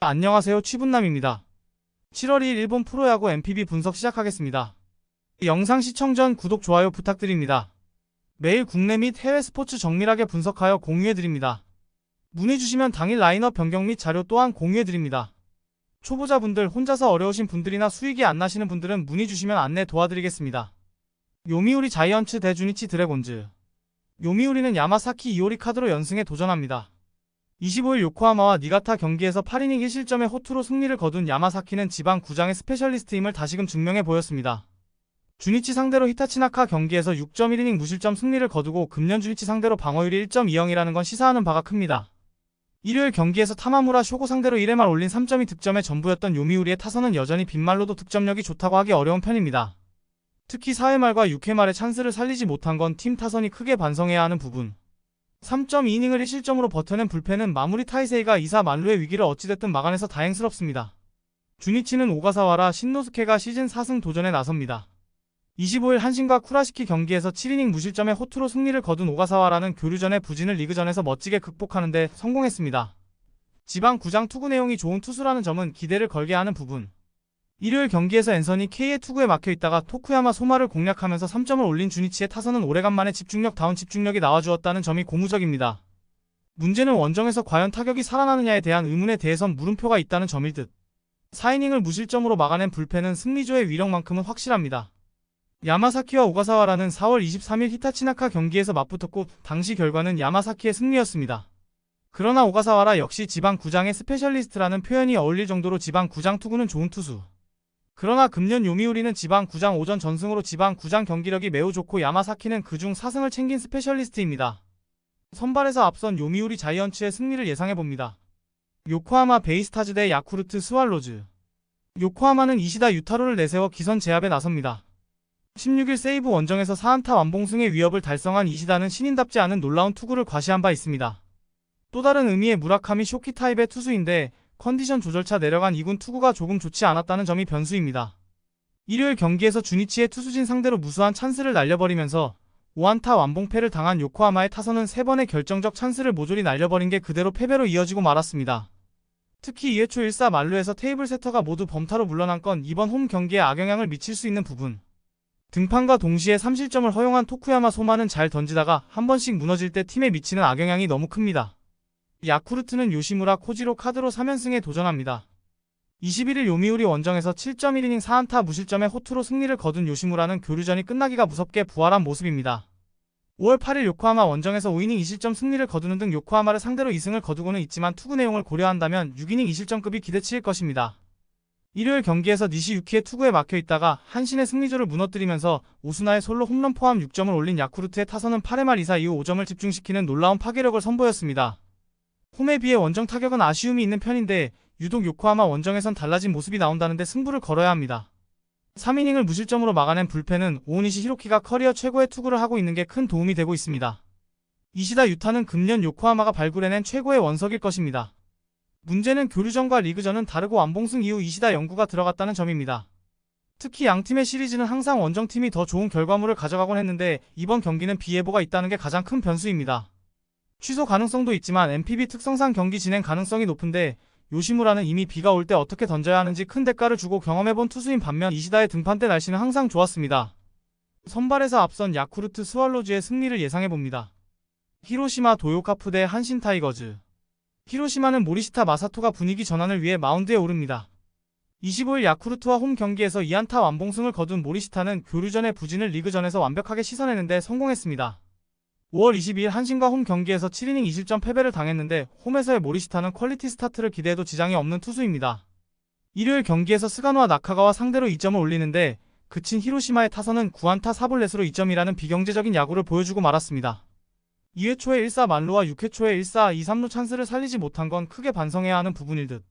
안녕하세요, 취분남입니다. 7월 2일 일본 프로야구 NPB 분석 시작하겠습니다. 영상 시청 전 구독, 좋아요 부탁드립니다. 매일 국내 및 해외 스포츠 정밀하게 분석하여 공유해드립니다. 문의 주시면 당일 라인업 변경 및 자료 또한 공유해드립니다. 초보자분들, 혼자서 어려우신 분들이나 수익이 안 나시는 분들은 문의 주시면 안내 도와드리겠습니다. 요미우리 자이언츠 대 주니치 드래곤즈. 요미우리는 야마사키 이오리 카드로 연승에 도전합니다. 25일 요코하마와 니가타 경기에서 8이닝 1실점의 호투로 승리를 거둔 야마사키는 지방 9장의 스페셜리스트임을 다시금 증명해 보였습니다. 주니치 상대로 히타치나카 경기에서 6.1이닝 무실점 승리를 거두고 금년 주니치 상대로 방어율이 1.20이라는 건 시사하는 바가 큽니다. 일요일 경기에서 타마무라 쇼고 상대로 1회말 올린 3.2 득점의 전부였던 요미우리의 타선은 여전히 빗말로도 득점력이 좋다고 하기 어려운 편입니다. 특히 4회 말과 6회 말에 찬스를 살리지 못한 건 팀 타선이 크게 반성해야 하는 부분. 3.2이닝을 1실점으로 버텨낸 불펜은 마무리 타이세이가 2사 만루의 위기를 어찌됐든 막아내서 다행스럽습니다. 주니치는 오가사와라 신노스케가 시즌 4승 도전에 나섭니다. 25일 한신과 쿠라시키 경기에서 7이닝 무실점의 호투로 승리를 거둔 오가사와라는 교류전의 부진을 리그전에서 멋지게 극복하는 데 성공했습니다. 지방 9장 투구 내용이 좋은 투수라는 점은 기대를 걸게 하는 부분. 일요일 경기에서 앤서니 K의 투구에 막혀있다가 토쿠야마 소마를 공략하면서 3점을 올린 주니치의 타선은 오래간만에 집중력다운 집중력이 나와주었다는 점이 고무적입니다. 문제는 원정에서 과연 타격이 살아나느냐에 대한 의문에 대해선 물음표가 있다는 점일 듯. 4이닝을 무실점으로 막아낸 불펜은 승리조의 위력만큼은 확실합니다. 야마사키와 오가사와라는 4월 23일 히타치나카 경기에서 맞붙었고 당시 결과는 야마사키의 승리였습니다. 그러나 오가사와라 역시 지방 9장의 스페셜리스트라는 표현이 어울릴 정도로 지방 9장 투구는 좋은 투수. 그러나 금년 요미우리는 지방 9장 오전 전승으로 지방 9장 경기력이 매우 좋고 야마사키는 그중 4승을 챙긴 스페셜리스트입니다. 선발에서 앞선 요미우리 자이언츠의 승리를 예상해봅니다. 요코하마 베이스타즈 대 야쿠르트 스왈로즈. 요코하마는 이시다 유타로를 내세워 기선 제압에 나섭니다. 16일 세이브 원정에서 4안타 완봉승의 위협을 달성한 이시다는 신인답지 않은 놀라운 투구를 과시한 바 있습니다. 또 다른 의미의 무라카미 쇼키 타입의 투수인데 컨디션 조절차 내려간 2군 투구가 조금 좋지 않았다는 점이 변수입니다. 일요일 경기에서 주니치의 투수진 상대로 무수한 찬스를 날려버리면서 5안타 완봉패를 당한 요코하마의 타선은 3번의 결정적 찬스를 모조리 날려버린 게 그대로 패배로 이어지고 말았습니다. 특히 2회 초 1사 만루에서 테이블 세터가 모두 범타로 물러난 건 이번 홈 경기에 악영향을 미칠 수 있는 부분. 등판과 동시에 3실점을 허용한 토쿠야마 소마는 잘 던지다가 한 번씩 무너질 때 팀에 미치는 악영향이 너무 큽니다. 야쿠르트는 요시무라 코지로 카드로 3연승에 도전합니다. 21일 요미우리 원정에서 7.1이닝 4안타 무실점의 호투로 승리를 거둔 요시무라는 교류전이 끝나기가 무섭게 부활한 모습입니다. 5월 8일 요코하마 원정에서 5이닝 2실점 승리를 거두는 등 요코하마를 상대로 2승을 거두고는 있지만 투구 내용을 고려한다면 6이닝 2실점급이 기대치일 것입니다. 일요일 경기에서 니시 유키의 투구에 막혀있다가 한신의 승리조를 무너뜨리면서 오스나의 솔로 홈런 포함 6점을 올린 야쿠르트의 타선은 8회 말 2사 이후 5점을 집중시키는 놀라운 파괴력을 선보였습니다. 홈에 비해 원정 타격은 아쉬움이 있는 편인데 유독 요코하마 원정에선 달라진 모습이 나온다는데 승부를 걸어야 합니다. 3이닝을 무실점으로 막아낸 불펜은 오오니시 히로키가 커리어 최고의 투구를 하고 있는 게 큰 도움이 되고 있습니다. 이시다 유타는 금년 요코하마가 발굴해낸 최고의 원석일 것입니다. 문제는 교류전과 리그전은 다르고 완봉승 이후 이시다 연구가 들어갔다는 점입니다. 특히 양팀의 시리즈는 항상 원정팀이 더 좋은 결과물을 가져가곤 했는데 이번 경기는 비예보가 있다는 게 가장 큰 변수입니다. 취소 가능성도 있지만 NPB 특성상 경기 진행 가능성이 높은데 요시무라는 이미 비가 올 때 어떻게 던져야 하는지 큰 대가를 주고 경험해본 투수인 반면 이시다의 등판 때 날씨는 항상 좋았습니다. 선발에서 앞선 야쿠르트 스왈로즈의 승리를 예상해봅니다. 히로시마 도요카프 대 한신 타이거즈. 히로시마는 모리시타 마사토가 분위기 전환을 위해 마운드에 오릅니다. 25일 야쿠르트와 홈 경기에서 2안타 완봉승을 거둔 모리시타는 교류전의 부진을 리그전에서 완벽하게 씻어내는데 성공했습니다. 5월 22일 한신과 홈 경기에서 7이닝 2실점 패배를 당했는데 홈에서의 모리시타는 퀄리티 스타트를 기대해도 지장이 없는 투수입니다. 일요일 경기에서 스가노와 나카가와 상대로 2점을 올리는데 그친 히로시마의 타선은 9안타 4볼넷으로 2점이라는 비경제적인 야구를 보여주고 말았습니다. 2회 초에 1사 만루와 6회 초에 1사 2-3루 찬스를 살리지 못한 건 크게 반성해야 하는 부분일 듯.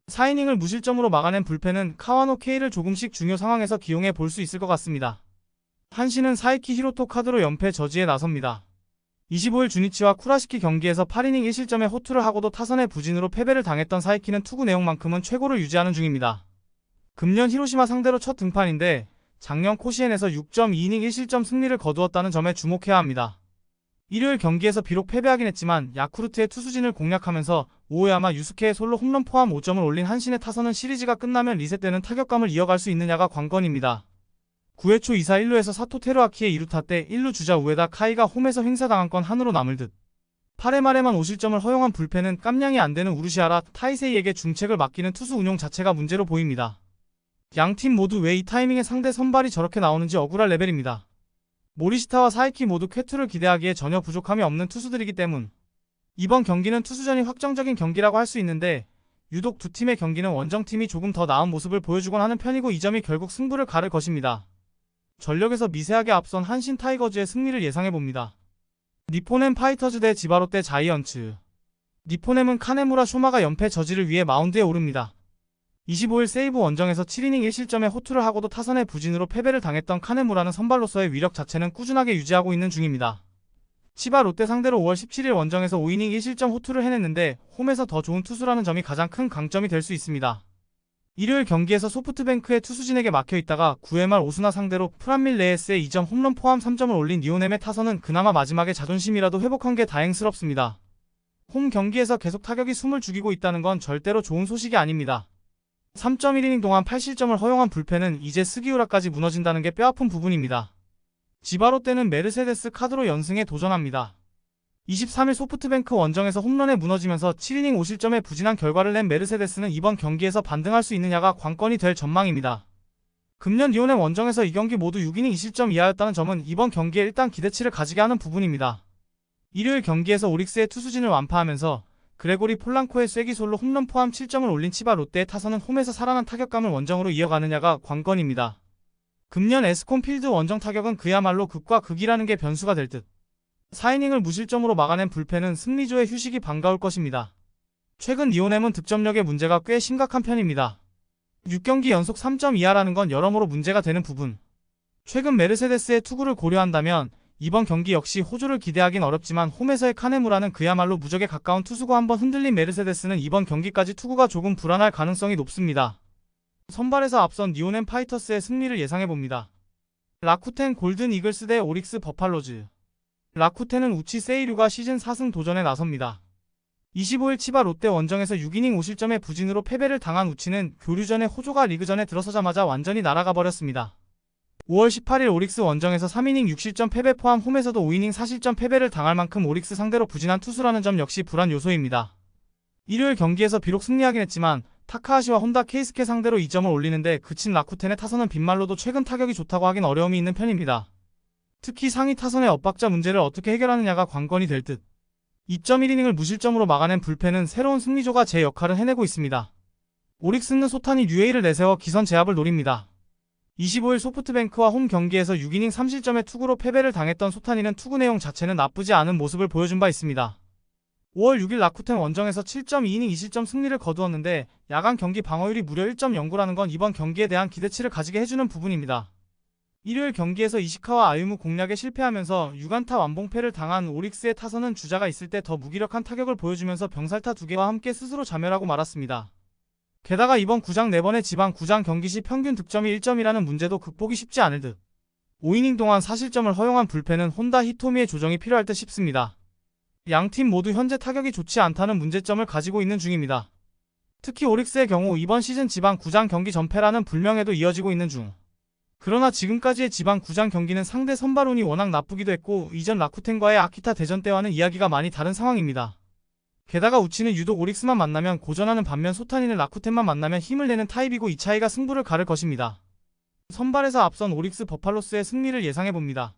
4이닝을 무실점으로 막아낸 불펜은 카와노 K를 조금씩 중요 상황에서 기용해 볼 수 있을 것 같습니다. 한신은 사이키 히로토 카드로 연패 저지에 나섭니다. 25일 주니치와 쿠라시키 경기에서 8이닝 1실점의 호투를 하고도 타선의 부진으로 패배를 당했던 사이키는 투구 내용만큼은 최고를 유지하는 중입니다. 금년 히로시마 상대로 첫 등판인데 작년 코시엔에서 6.2이닝 1실점 승리를 거두었다는 점에 주목해야 합니다. 일요일 경기에서 비록 패배하긴 했지만 야쿠르트의 투수진을 공략하면서 오야마 유스케의 솔로 홈런 포함 5점을 올린 한신의 타선은 시리즈가 끝나면 리셋되는 타격감을 이어갈 수 있느냐가 관건입니다. 9회 초 2사 1루에서 사토 테루아키의 2루타 때 1루 주자 우에다 카이가 홈에서 횡사당한 건 한으로 남을 듯 8회 말에만 5실점을 허용한 불펜은 깜냥이 안되는 우르시아라 타이세이에게 중책을 맡기는 투수 운용 자체가 문제로 보입니다. 양팀 모두 왜 이 타이밍에 상대 선발이 저렇게 나오는지 억울할 레벨입니다. 모리시타와 사이키 모두 쾌투를 기대하기에 전혀 부족함이 없는 투수들이기 때문 이번 경기는 투수전이 확정적인 경기라고 할 수 있는데 유독 두 팀의 경기는 원정팀이 조금 더 나은 모습을 보여주곤 하는 편이고 이 점이 결국 승부를 가를 것입니다. 전력에서 미세하게 앞선 한신 타이거즈의 승리를 예상해봅니다. 니포넴 파이터즈 대 지바롯 대 자이언츠. 니포넴은 카네무라 쇼마가 연패 저지를 위해 마운드에 오릅니다. 25일 세이브 원정에서 7이닝 1실점에 호투를 하고도 타선의 부진으로 패배를 당했던 카네무라는 선발로서의 위력 자체는 꾸준하게 유지하고 있는 중입니다. 치바 롯데 상대로 5월 17일 원정에서 5이닝 1실점 호투를 해냈는데 홈에서 더 좋은 투수라는 점이 가장 큰 강점이 될 수 있습니다. 일요일 경기에서 소프트뱅크의 투수진에게 막혀있다가 9회 말 오스나 상대로 프란밀 레에스의 2점 홈런 포함 3점을 올린 니오넴의 타선은 그나마 마지막에 자존심이라도 회복한 게 다행스럽습니다. 홈 경기에서 계속 타격이 숨을 죽이고 있다는 건 절대로 좋은 소식이 아닙니다. 3.1이닝 동안 8실점을 허용한 불펜은 이제 스기우라까지 무너진다는 게 뼈아픈 부분입니다. 지바롯데는 메르세데스 카드로 연승에 도전합니다. 23일 소프트뱅크 원정에서 홈런에 무너지면서 7이닝 5실점에 부진한 결과를 낸 메르세데스는 이번 경기에서 반등할 수 있느냐가 관건이 될 전망입니다. 금년 리오넴 원정에서 이 경기 모두 6이닝 2실점 이하였다는 점은 이번 경기에 일단 기대치를 가지게 하는 부분입니다. 일요일 경기에서 오릭스의 투수진을 완파하면서 그레고리 폴랑코의 쐐기솔로 홈런 포함 7점을 올린 치바 롯데의 타선은 홈에서 살아난 타격감을 원정으로 이어가느냐가 관건입니다. 금년 에스콘 필드 원정 타격은 그야말로 극과 극이라는 게 변수가 될 듯. 4이닝을 무실점으로 막아낸 불펜은 승리조의 휴식이 반가울 것입니다. 최근 리오넴은 득점력의 문제가 꽤 심각한 편입니다. 6경기 연속 3점 이하라는 건 여러모로 문제가 되는 부분. 최근 메르세데스의 투구를 고려한다면 이번 경기 역시 호조를 기대하긴 어렵지만 홈에서의 카네무라는 그야말로 무적에 가까운 투수고 한번 흔들린 메르세데스는 이번 경기까지 투구가 조금 불안할 가능성이 높습니다. 선발에서 앞선 니오넴 파이터스의 승리를 예상해봅니다. 라쿠텐 골든 이글스 대 오릭스 버팔로즈. 라쿠텐은 우치 세이류가 시즌 4승 도전에 나섭니다. 25일 치바 롯데 원정에서 6이닝 5실점의 부진으로 패배를 당한 우치는 교류전에 호조가 리그전에 들어서자마자 완전히 날아가 버렸습니다. 5월 18일 오릭스 원정에서 3이닝 6실점 패배 포함 홈에서도 5이닝 4실점 패배를 당할 만큼 오릭스 상대로 부진한 투수라는 점 역시 불안 요소입니다. 일요일 경기에서 비록 승리하긴 했지만 타카하시와 혼다 케이스케 상대로 2점을 올리는데 그친 라쿠텐의 타선은 빈말로도 최근 타격이 좋다고 하긴 어려움이 있는 편입니다. 특히 상위 타선의 엇박자 문제를 어떻게 해결하느냐가 관건이 될 듯. 2.1이닝을 무실점으로 막아낸 불펜은 새로운 승리조가 제 역할을 해내고 있습니다. 오릭스는 소탄이 뉴에이를 내세워 기선 제압을 노립니다. 25일 소프트뱅크와 홈 경기에서 6이닝 3실점의 투구로 패배를 당했던 소탄이는 투구 내용 자체는 나쁘지 않은 모습을 보여준 바 있습니다. 5월 6일 라쿠텐 원정에서 7.2이닝 2실점 승리를 거두었는데 야간 경기 방어율이 무려 1.09라는 건 이번 경기에 대한 기대치를 가지게 해주는 부분입니다. 일요일 경기에서 이시카와 아유무 공략에 실패하면서 6안타 완봉패를 당한 오릭스의 타선은 주자가 있을 때 더 무기력한 타격을 보여주면서 병살타 2개와 함께 스스로 자멸하고 말았습니다. 게다가 이번 구장 4번의 지방 구장 경기 시 평균 득점이 1점이라는 문제도 극복이 쉽지 않을 듯. 5이닝 동안 4실점을 허용한 불펜은 혼다 히토미의 조정이 필요할 듯 싶습니다. 양팀 모두 현재 타격이 좋지 않다는 문제점을 가지고 있는 중입니다. 특히 오릭스의 경우 이번 시즌 지방 구장 경기 전패라는 불명예도 이어지고 있는 중. 그러나 지금까지의 지방 구장 경기는 상대 선발운이 워낙 나쁘기도 했고 이전 라쿠텐과의 아키타 대전 때와는 이야기가 많이 다른 상황입니다. 게다가 우치는 유독 오릭스만 만나면 고전하는 반면 소탄이는 라쿠텐만 만나면 힘을 내는 타입이고 이 차이가 승부를 가를 것입니다. 선발에서 앞선 오릭스 버팔로스의 승리를 예상해봅니다.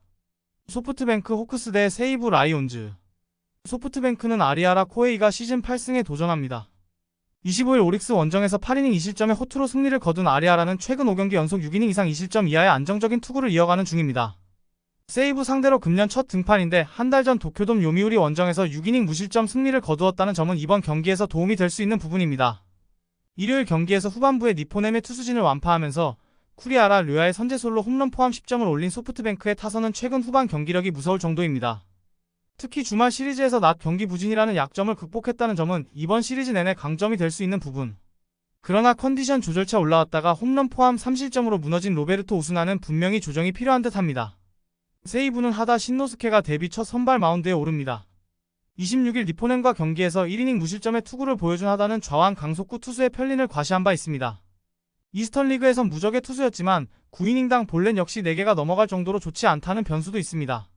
소프트뱅크 호크스 대 세이브 라이온즈. 소프트뱅크는 아리아라 코에이가 시즌 8승에 도전합니다. 25일 오릭스 원정에서 8이닝 2실점의 호투로 승리를 거둔 아리아라는 최근 5경기 연속 6이닝 이상 2실점 이하의 안정적인 투구를 이어가는 중입니다. 세이브 상대로 금년 첫 등판인데 한 달 전 도쿄돔 요미우리 원정에서 6이닝 무실점 승리를 거두었다는 점은 이번 경기에서 도움이 될 수 있는 부분입니다. 일요일 경기에서 후반부에 니포넴의 투수진을 완파하면서 쿠리아라 류아의 선제솔로 홈런 포함 10점을 올린 소프트뱅크의 타선은 최근 후반 경기력이 무서울 정도입니다. 특히 주말 시리즈에서 낮 경기 부진이라는 약점을 극복했다는 점은 이번 시리즈 내내 강점이 될 수 있는 부분. 그러나 컨디션 조절차 올라왔다가 홈런 포함 3실점으로 무너진 로베르토 오스나는 분명히 조정이 필요한 듯합니다. 세이브는 하다 신노스케가 데뷔 첫 선발 마운드에 오릅니다. 26일 니포넨과 경기에서 1이닝 무실점의 투구를 보여준 하다는 좌완 강속구 투수의 편린을 과시한 바 있습니다. 이스턴 리그에선 무적의 투수였지만 9이닝당 볼넷 역시 4개가 넘어갈 정도로 좋지 않다는 변수도 있습니다.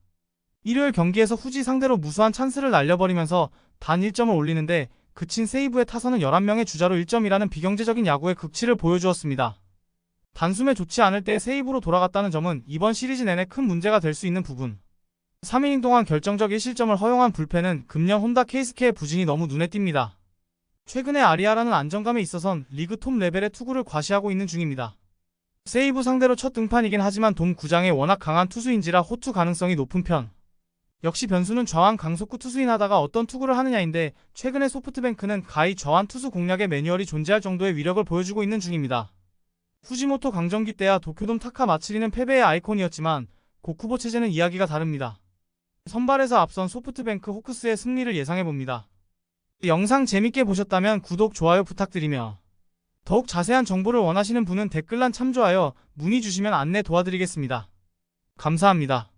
일요일 경기에서 후지 상대로 무수한 찬스를 날려버리면서 단 1점을 올리는데 그친 세이브의 타선은 11명의 주자로 1점이라는 비경제적인 야구의 극치를 보여주었습니다. 단숨에 좋지 않을 때 세이브로 돌아갔다는 점은 이번 시리즈 내내 큰 문제가 될 수 있는 부분. 3이닝 동안 결정적 1실점을 허용한 불펜은 금년 혼다 케이스케의 부진이 너무 눈에 띕니다. 최근에 아리아라는 안정감에 있어선 리그 톱 레벨의 투구를 과시하고 있는 중입니다. 세이브 상대로 첫 등판이긴 하지만 돔 구장에 워낙 강한 투수인지라 호투 가능성이 높은 편. 역시 변수는 좌완 강속구 투수인 하다가 어떤 투구를 하느냐인데 최근에 소프트뱅크는 가히 좌완 투수 공략의 매뉴얼이 존재할 정도의 위력을 보여주고 있는 중입니다. 후지모토 강정기 때야 도쿄돔 타카 마츠리는 패배의 아이콘이었지만 고쿠보 체제는 이야기가 다릅니다. 선발에서 앞선 소프트뱅크 호크스의 승리를 예상해봅니다. 영상 재밌게 보셨다면 구독, 좋아요 부탁드리며 더욱 자세한 정보를 원하시는 분은 댓글란 참조하여 문의 주시면 안내 도와드리겠습니다. 감사합니다.